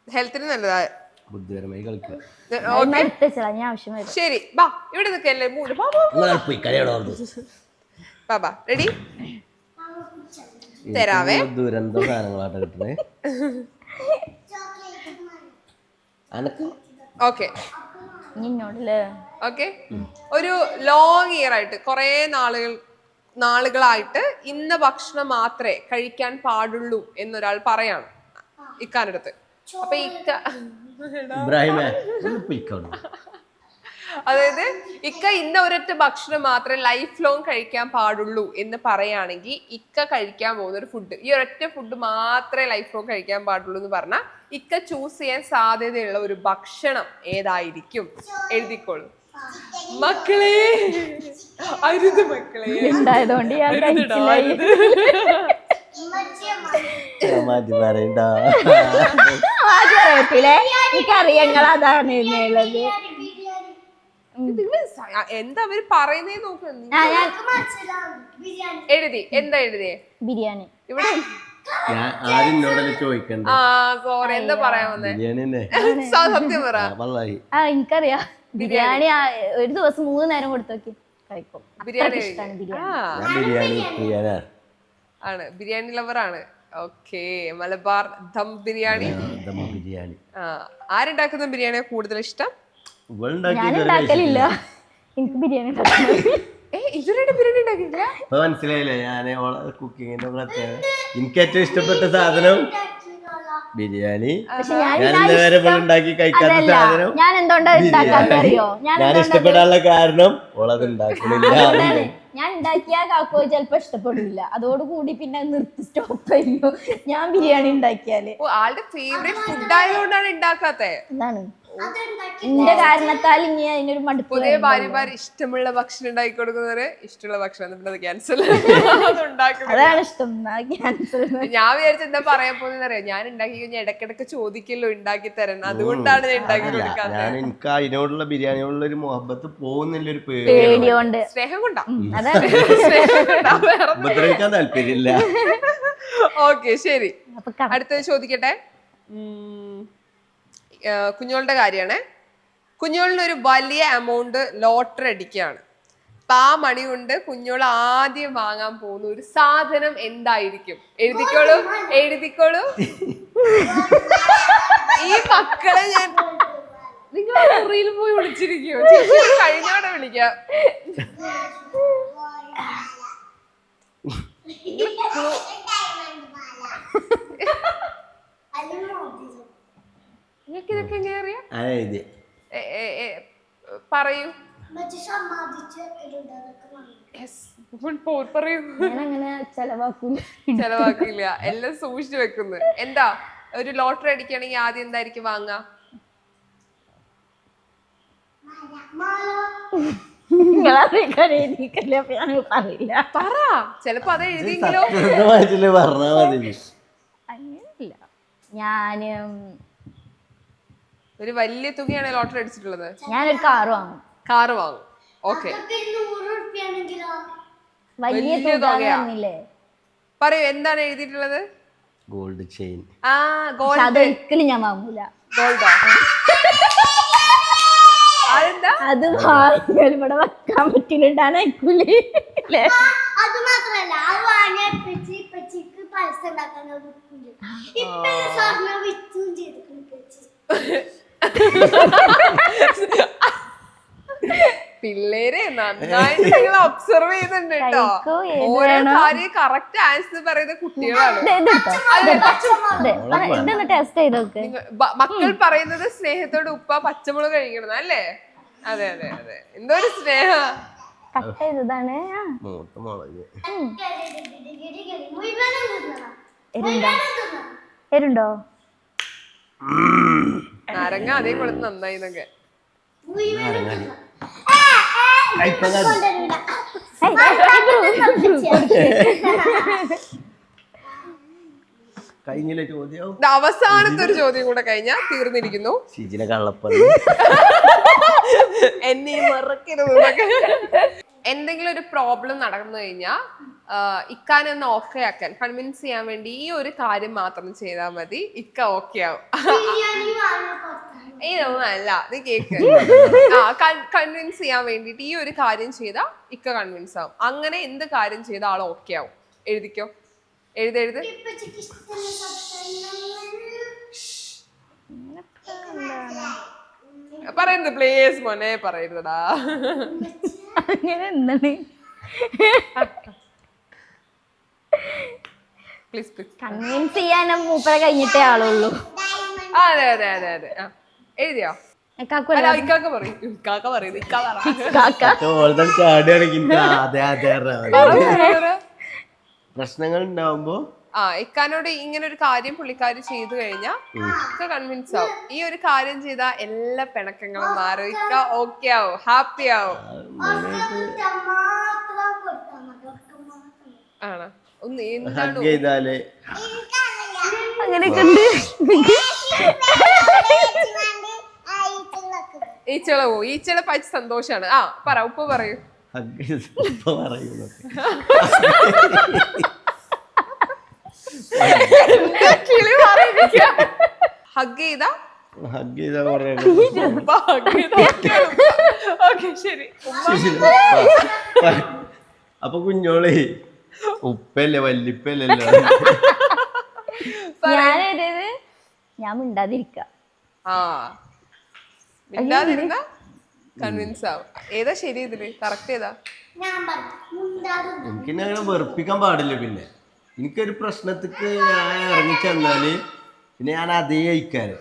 ഹെൽത്തിന് നല്ലതാ. ബുദ്ധിപരമായി കളിക്കുക. ഞാൻ ആവശ്യം വരും. ശരി ബാ ഇവിടെ നിൽക്കല്ലേ. ബാബാ റെഡി തരാവേ. ദുരന്ത സാധനങ്ങളാട്ടെ കിട്ടണേ. ഓക്കെ നിന്നോടല്ലേ. ഓക്കെ ഒരു ലോങ് ഇയർ ആയിട്ട് കുറെ നാളുകളായിട്ട് ഇന്ന ഭക്ഷണം മാത്രമേ കഴിക്കാൻ പാടുള്ളൂ എന്നൊരാൾ പറയാണ് ഇക്കാനടുത്ത്. അപ്പൊ അതായത് ഇക്ക ഇന്ന ഒരൊറ്റ ഭക്ഷണം മാത്രമേ ലൈഫ് ലോങ് കഴിക്കാൻ പാടുള്ളൂ എന്ന് പറയുകയാണെങ്കിൽ ഇക്ക കഴിക്കാൻ പോകുന്ന ഒരു ഫുഡ്, ഈ ഒരൊറ്റ ഫുഡ് മാത്രമേ ലൈഫ് ലോങ് കഴിക്കാൻ പാടുള്ളൂ എന്ന് പറഞ്ഞാൽ ഇക്ക ചൂസ് ചെയ്യാൻ സാധ്യതയുള്ള ഒരു ഭക്ഷണം ഏതായിരിക്കും? എഴുതിക്കോളൂ മക്കളെ. അരുത് മക്കളെ. ഉണ്ടായതുകൊണ്ട് എനിക്കറിയങ്ങൾ അതാണ് ഉള്ളത്. എന്താ അവര് പറയുന്നേ നോക്ക്. എഴുതി എന്താ എഴുതിയേ? ബിരിയാണി. ഇവിടെ ചോദിക്കണ്ട. ആ സോറി എന്താ പറയാൻ വന്നേ? സത്യം പറ. എനിക്കറിയാം ബിരിയാണി. ഒരു ദിവസം 3 നേരം കൊടുത്തു നോക്കി കഴിക്കും. ബിരിയാണി ആണ്, ബിരിയാണി ലവർ ആണ്. ഓക്കെ മലബാർ ദം ബിരിയാണി. ആരുണ്ടാക്കുന്ന ബിരിയാണിയാ കൂടുതൽ ഇഷ്ടം? ഞാൻ ഉണ്ടാക്കലില്ല, എനിക്ക് ബിരിയാണി ഇതുവരെ ബിരിയാണി ഉണ്ടാക്കിയില്ല. മനസ്സിലായില്ലേ? ഞാൻ കുക്കിങ്ങിന്റെ പ്രത്യേകത. എനിക്ക് ഏറ്റവും ഇഷ്ടപ്പെട്ട സാധനം ബിരിയാണി. ഉണ്ടാക്കി കഴിക്കാത്ത സാധനം ഞാൻ എന്തുകൊണ്ടാ ഉണ്ടാക്കാറിയോ? ഞാൻ ഇഷ്ടപ്പെടാനുള്ള കാരണം ഓളത് ഉണ്ടാക്കണില്ല. ഞാൻ ഉണ്ടാക്കിയാ കാക്കോ ചിലപ്പോ ഇഷ്ടപ്പെടില്ല, അതോടുകൂടി പിന്നെ നിർത്തി സ്റ്റോപ്പ് ചെയ്യും ഞാൻ ബിരിയാണി ഉണ്ടാക്കിയാല്. ആളുടെ ഫേവറേറ്റ് ഫുഡ് ആയതുകൊണ്ടാണ് ഉണ്ടാക്കാത്തത്. അതാണ് എന്റെ കാരണത്താൽ ഇനി അതിനൊരു മടുപ്പ്. പുതിയ ഭാര്യമാർ ഇഷ്ടമുള്ള ഭക്ഷണം ഉണ്ടാക്കി കൊടുക്കുന്നവര് ഇഷ്ടമുള്ള ഭക്ഷണം ക്യാൻസൽ. അതാണ് ഇഷ്ടം, ക്യാൻസൽ. ഞാൻ വിചാരിച്ച എന്താ പറയാൻ പോകുന്നറിയാം, ഞാൻ ഉണ്ടാക്കി കഴിഞ്ഞാൽ ഇടക്കിടക്ക് ചോദിക്കല്ലോ ഉണ്ടാക്കി തരാൻ, അതുകൊണ്ടാണ് ഞാൻ ഉണ്ടാക്കി കൊടുക്കാത്തത്. ഞാൻ എനിക്ക് അതിനോടുള്ള ബിരിയാണിയോടുള്ള ഒരു മുഹബത്ത് പോകുന്നില്ല, ഒരു പേടിയോണ്ട്. സ്നേഹം കൊണ്ടാ, ഉപദ്രവിക്കാൻ താല്പര്യമില്ല. ഓക്കെ ശരി, അടുത്തത് ചോദിക്കട്ടെ. കുഞ്ഞോളുടെ കാര്യമാണ്. കുഞ്ഞോളിന് ഒരു വലിയ എമൗണ്ട് ലോട്ടറി അടിക്കുകയാണ്. അപ്പൊ ആ മണി കൊണ്ട് കുഞ്ഞോൾ ആദ്യം വാങ്ങാൻ പോകുന്ന ഒരു സാധനം എന്തായിരിക്കും? എഴുതിക്കോളൂ എഴുതിക്കോളൂ. ഈ മക്കളെ ഞാൻ നിങ്ങൾ മുറിയിൽ പോയി വിളിച്ചിരിക്കോ? കഴിഞ്ഞോടെ വിളിക്കാം. നിങ്ങൾക്ക് ഇതൊക്കെ എങ്ങനെ അറിയാം? പറയൂ പറയൂ. ചെലവാക്കില്ല, എല്ലാം സൂക്ഷിച്ചു വെക്കുന്നു. എന്താ ഒരു ലോട്ടറി അടിക്കുകയാണെങ്കിൽ ആദ്യം എന്തായിരിക്കും വാങ്ങാ? പറ, ചെലപ്പോ അത് എഴുതിയെങ്കിലോ. ഞാന് ഒരു വലിയ തുകയാണ് ലോട്ടറി അടിച്ചിട്ടുള്ളത്. ഞാനൊരു കാറ് വാങ്ങും. കാറ് വാങ്ങും. ഓക്കെ, വലിയ തുകയാണല്ലേ. പറയൂ എന്താണ് എഴുതിയിട്ടുള്ളത്? Gold chain. ആ ഗോൾഡ്. അതൊരിക്കലും ഞാൻ വാങ്ങൂല. ഗോൾഡോ? അതെന്താ? അത് വാങ്ങിയാൽ ഇവിടെ വെക്കാൻ പറ്റില്ലുണ്ടാണ്. അത് മാത്രല്ല പൈസ ഉണ്ടാക്കാൻ പിള്ളേരെ നന്നായിട്ട് നിങ്ങൾ ഒബ്സർവ് ചെയ്യുന്നുണ്ട് കേട്ടോ. ഓരോ കാര്യം കറക്റ്റ് ആൻസർ പറയുന്ന കുട്ടികളാണ്. മക്കൾ പറയുന്നത് സ്നേഹത്തോട് ഉപ്പ പച്ചമുളക് കഴിക്കണം അല്ലേ? അതെ അതെ അതെ, എന്തോ ഒരു സ്നേഹ. കട്ട് ചെയ്തതാണ്. മൂത്ത മുളക് എരുണ്ടോ? നാരങ്ങ അതേ കൊടുത്ത് നന്നായി എന്നൊക്കെ. കഴിഞ്ഞില്ല ചോദ്യം. ഇത് അവസാനത്തെ ഒരു ചോദ്യം കൂടെ കഴിഞ്ഞാ തീർന്നിരിക്കുന്നു. ഷിജിനെ കള്ളപ്പന്നി എന്നെ മറക്കരുത്. എന്തെങ്കിലും ഒരു പ്രോബ്ലം നടന്നു കഴിഞ്ഞാൽ ഇക്കാനെ ഒന്ന് ഓക്കെ ആക്കാൻ കൺവിൻസ് ചെയ്യാൻ വേണ്ടി ഈ ഒരു കാര്യം മാത്രം ചെയ്താൽ മതി, ഇക്ക ഓക്കെ ആവും. ഇതൊന്നല്ല, നീ കേക്ക്. കൺവിൻസ് ചെയ്യാൻ വേണ്ടിട്ട് ഈ ഒരു കാര്യം ചെയ്താൽ ഇക്ക കൺവിൻസ് ആവും. അങ്ങനെ എന്ത് കാര്യം ചെയ്താൽ ആൾ ഓക്കെ ആവും? എഴുതിക്കോ, എഴുത്. പറയരുത് പ്ലീസ് മോനെ, പറയരുതടാ. അങ്ങനെ എന്താണ്? Please please. കൺവിൻസ് ചെയ്യാൻ മൂപ്പര കഴിഞ്ഞിട്ടേ ആളുള്ളൂ. അതെ അതെ അതെ അതെ. എഴുതിയോ? അല്ല, ഇക്കാക്ക പറയും. ഇക്കാക്ക പറയുന്നത് ഇക്ക പറ. ചാടുകയാണെങ്കിൽ അതെ അതെ പ്രശ്നങ്ങൾ ഉണ്ടാവുമ്പോ ഇക്കാനോട് ഇങ്ങനെ ഒരു കാര്യം പുള്ളിക്കാരി ചെയ്തു കഴിഞ്ഞാൽ ഇക്ക കൺവിൻസ് ആവും. ഈ ഒരു കാര്യം ചെയ്താൽ എല്ലാ പിണക്കങ്ങളും മാറും, ഇക്ക ഓക്കെ ആവും, ഹാപ്പി ആവും. ആണോ? ഒന്ന് എന്താണ് ചെയ്താല് അങ്ങനെയൊക്കെ ഉണ്ട്. ഈച്ചള പോവും. ഈച്ചള പച്ച സന്തോഷാണ്. പറ, ഉപ്പ് പറയൂ. ഹഗ് ചെയ്താ ശരി. അപ്പൊ കുഞ്ഞോളെ ഉപ്പല്ലേ വല്ലിപ്പല്ലല്ലോ. ഞാൻ മിണ്ടാതിരിക്ക. മിണ്ടാതിരുന്ന കൺവിൻസ് ആവും. ഏതാ ശരി ഇതില്? കറക്റ്റ് ഏതാ? എനിക്കെന്നെ അങ്ങനെ വെറുപ്പിക്കാൻ പാടില്ല. പിന്നെ എനിക്കൊരു പ്രശ്നത്തിക്ക് ഞാൻ ഇറങ്ങിച്ചെന്നാല് പിന്നെ ഞാൻ അതേ അയക്കാറ്,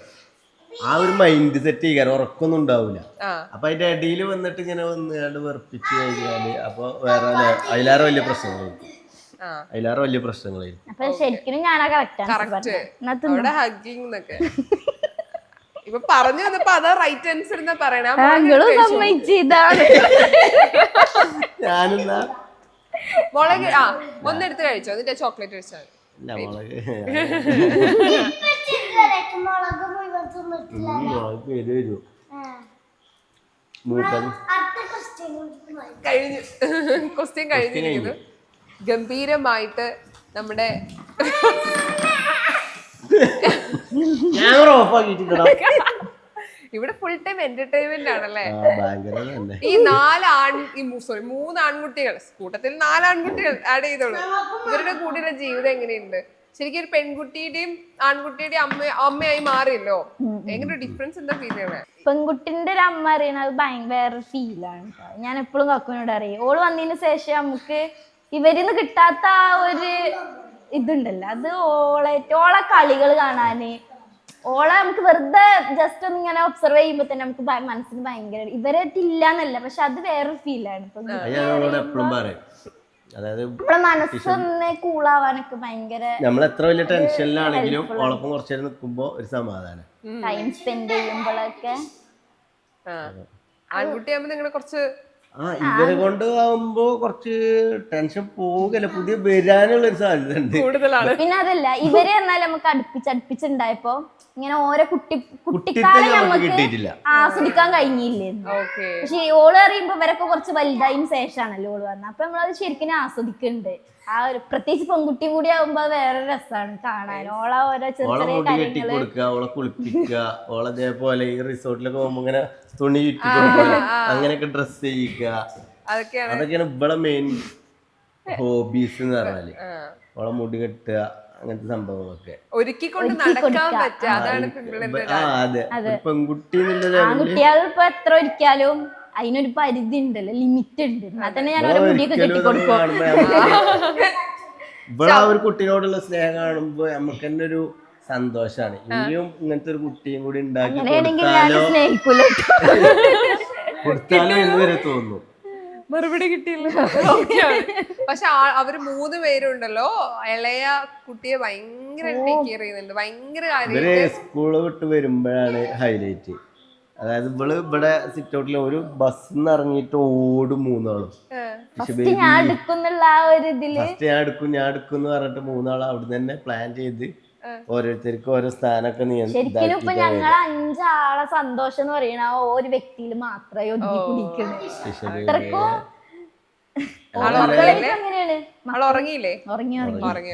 ആ ഒരു മൈൻഡ് സെറ്റ് ചെയ്യാറ്, ഉറക്കൊന്നും ഉണ്ടാവില്ല. അപ്പൊ അതിന്റെ ഇടയിൽ വന്നിട്ട് ഇങ്ങനെ വന്ന് വെറുപ്പിച്ച് കഴിഞ്ഞാല് അപ്പൊ വേറെ അതിലേറെ വലിയ പ്രശ്നങ്ങളായിരിക്കും. അപ്പൊ ശരിക്കും ഞാനാ കറക്റ്റ് അവിടെ ഹഗ്ഗിങ് എന്നൊക്കെ ഇപ്പൊ പറഞ്ഞു വന്നപ്പോ അതാ റൈറ്റ് ആൻസർ എന്നാ പറയണേ. ഞാനെന്താ മുളക് ഒന്നെടുത്ത് കഴിച്ചോ, എന്നിട്ട് ചോക്ലേറ്റ് കഴിച്ചാൽ കഴിഞ്ഞു. ക്വസ്റ്റ്യൻ കഴിഞ്ഞിരിക്കുന്നു. ഗംഭീരമായിട്ട് നമ്മുടെ ഇവിടെ ഫുൾ ടൈം എന്റർടൈൻമെന്റ് ആണല്ലേ. ഈ മൂന്ന് ആൺകുട്ടികൾ, കൂട്ടത്തിൽ 4 ആൺകുട്ടികൾ ആഡ് ചെയ്തോളൂ. ഇവരുടെ കൂടെയുള്ള ജീവിതം എങ്ങനെയുണ്ട്? ശരിക്കും ഒരു പെൺകുട്ടിയുടെയും ആൺകുട്ടിയുടെയും അമ്മയായി മാറിയല്ലോ. എങ്ങനെ ഡിഫറൻസ് എന്താ ഫീൽ ചെയ്യണേ? പെൺകുട്ടിന്റെ ഒരു അമ്മ അറിയണത് വേറെ ഫീലാണ്. ഞാൻ എപ്പോഴും കക്കുവിനോട് അറിയും, ഓള് വന്നതിന് ശേഷം നമുക്ക് ഇവരിന്ന് കിട്ടാത്ത ഒരു ഇതുണ്ടല്ലോ, അത് ഓളെ കളികൾ കാണാന്, ഓളെ നമുക്ക് വെറുതെ ജസ്റ്റ് ഒന്ന് ഇങ്ങനെ ഒബ്സർവ് ചെയ്യുമ്പോ തന്നെ നമുക്ക് മനസ്സിന് ഭയങ്കര ഇവരായിട്ടില്ലാന്നല്ല, പക്ഷെ അത് വേറൊരു ഫീലാണ്. നമ്മളെ മനസ്സൊന്ന് കൂളാവാനൊക്കെ ഭയങ്കര, നമ്മൾ എത്ര വലിയ ടെൻഷനിലാണെങ്കിലും ഓളൊപ്പം കുറച്ചു നേരം നിൽക്കുമ്പോ ഒരു സമാധാനം, ടൈം സ്പെൻഡ് ചെയ്യുമ്പോഴൊക്കെ. ആൺകുട്ടിയാകുമ്പോ നിങ്ങള് കുറച്ച് ഇവരെ കൊണ്ട് ആവുമ്പോ കുറച്ച് ടെൻഷൻ പോകല്ല, പുതിയ വരാനുള്ള ഒരു സാധ്യത ഉണ്ട് കൂടുതലാണ്. പിന്നെ അതല്ല, ഇവര് എന്നാൽ നമുക്ക് അടുപ്പിച്ചുണ്ടായപ്പോ ഇങ്ങനെ ഓരോ കുട്ടിക്കാലം നമുക്ക് ആസ്വദിക്കാൻ കഴിഞ്ഞില്ലേ. പക്ഷെ ഓള് അറിയുമ്പോ ഇവരൊക്കെ കുറച്ച് വലുതായതിനു ശേഷമാണല്ലോ ഓള് വന്നത്. അപ്പൊ നമ്മളത് ശരിക്കും ആസ്വദിക്കുന്നുണ്ട്. ആ ഒരു പ്രത്യേകിച്ച് പെൺകുട്ടിയും കൂടി ആവുമ്പോ വേറെ രസമാണ് കാണാൻ. ഓളെ ഓരോ ചെറിയ കാര്യങ്ങള്, ഓളെ കുളിപ്പിക്കുക, ഓളെ അതേപോലെ ഈ റിസോർട്ടിലൊക്കെ പോകുമ്പോ ഇങ്ങനെ തുണി ചുറ്റി കൊടുക്കുക, അങ്ങനെയൊക്കെ ഡ്രസ് ചെയ്യിക്കുക, അതൊക്കെയാണ് ഇവിടെ മെയിൻ ഹോബീസ് എന്ന് പറഞ്ഞാല്. ഓളെ മുടി കെട്ടുക, അങ്ങനത്തെ സംഭവങ്ങളൊക്കെ ഒരുക്കിക്കൊണ്ട് നടക്കാൻ പറ്റുക, അതാണ് പെൺകുട്ടി. ആൺകുട്ടികൾ ഇപ്പൊ എത്ര ഒരിക്കലും അതിനൊരു പരിധി ഉണ്ടല്ലോ, ലിമിറ്റ് ഉണ്ട്. എന്നാൽ തന്നെ ഞാൻ ഒരു മുടിയൊക്കെ കെട്ടിക്കൊടുക്കും. ഇവിടെ ആ ഒരു കുട്ടീനോടുള്ള സ്നേഹം കാണുമ്പോ നമുക്ക് തന്നെ ഒരു സന്തോഷാണ്. ഇനിയും ഇങ്ങനത്തെ ഒരു കുട്ടിയും കൂടി ഉണ്ടാക്കി കൊടുത്താലോ എന്ന് വരെ തോന്നും. മറുപടി കിട്ടിയില്ല. Okay ആണ്. പക്ഷെ അവര് 3 പേരുണ്ടല്ലോ, ഇളയ കുട്ടിയെ ഭയങ്കര ടേക്ക് കെയർ ചെയ്യുന്നുണ്ട്, ഭയങ്കര ഇവര് സ്കൂള് വിട്ട് വരുമ്പോഴാണ് ഹൈലൈറ്റ്. അതായത് ഇവിടെ സിറ്റ് ഔട്ടിൽ ഒരു ബസ്സിന്ന് ഇറങ്ങിയിട്ട് ഓടും 3 ആളും. ഫസ്റ്റ് ഞാൻ എടുക്കുന്നുള്ള ആ ഒരു ഇതില് ഫസ്റ്റ് ഞാൻ എടുക്കും എന്ന് പറഞ്ഞിട്ട് 3 ആൾ അവിടെ തന്നെ പ്ലാൻ ചെയ്ത് ഓരോരുത്തർക്കും ഓരോ സ്ഥാനമൊക്കെ ശരിക്കും ഇപ്പൊ ഞങ്ങൾ 5 ആളെ സന്തോഷം എന്ന് പറയണ ആ ഒരു വ്യക്തിയിൽ മാത്രമേ ഒതുക്കി കുടിക്കുന്നത്. അത്രക്കും അങ്ങനെയാണ്. ഉറങ്ങിയില്ലേ? ഉറങ്ങി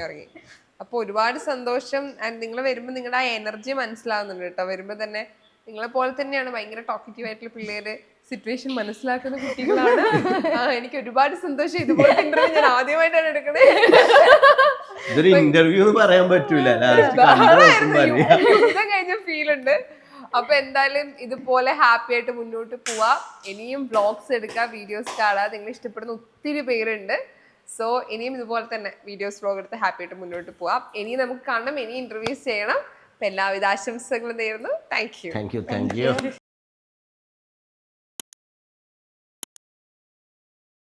ഉറങ്ങി. അപ്പൊ ഒരുപാട് സന്തോഷം. ആൻഡ് നിങ്ങൾ വരുമ്പോ നിങ്ങളുടെ ആ എനർജി മനസ്സിലാവുന്നുണ്ട് കേട്ടോ. വരുമ്പോ തന്നെ നിങ്ങളെ പോലെ തന്നെയാണ് ഭയങ്കര ടോക്കറ്റീവ് ആയിട്ടുള്ള പിള്ളേര്, സിറ്റുവേഷൻ മനസ്സിലാക്കുന്ന കുട്ടികളാണ്. എനിക്ക് ഒരുപാട് സന്തോഷം. ഇതുപോലെ ഇന്റർവ്യൂ ഞാൻ ആദ്യമായിട്ടാണ് എടുക്കണേ. ഇതൊരു ഇന്റർവ്യൂ എന്ന് പറയാൻ പറ്റൂല, യുദ്ധം കഴിഞ്ഞ ഫീൽ ഉണ്ട്. അപ്പൊ എന്തായാലും ഇതുപോലെ ഹാപ്പി ആയിട്ട് മുന്നോട്ട് പോവാ. ഇനിയും വ്ളോഗ്സ് എടുക്കുക, വീഡിയോസ് കാണുക. നിങ്ങൾ ഇഷ്ടപ്പെടുന്ന ഒത്തിരി പേരുണ്ട്. സോ ഇനിയും ഇതുപോലെ തന്നെ വീഡിയോസ് വ്ളോഗ് എടുത്ത് ഹാപ്പി ആയിട്ട് മുന്നോട്ട് പോവാം. ഇനി നമുക്ക് കാണണം, ഇനി ഇന്റർവ്യൂസ് ചെയ്യണം. അപ്പൊ എല്ലാവിധ ആശംസകളും നേരുന്നു. Thank you.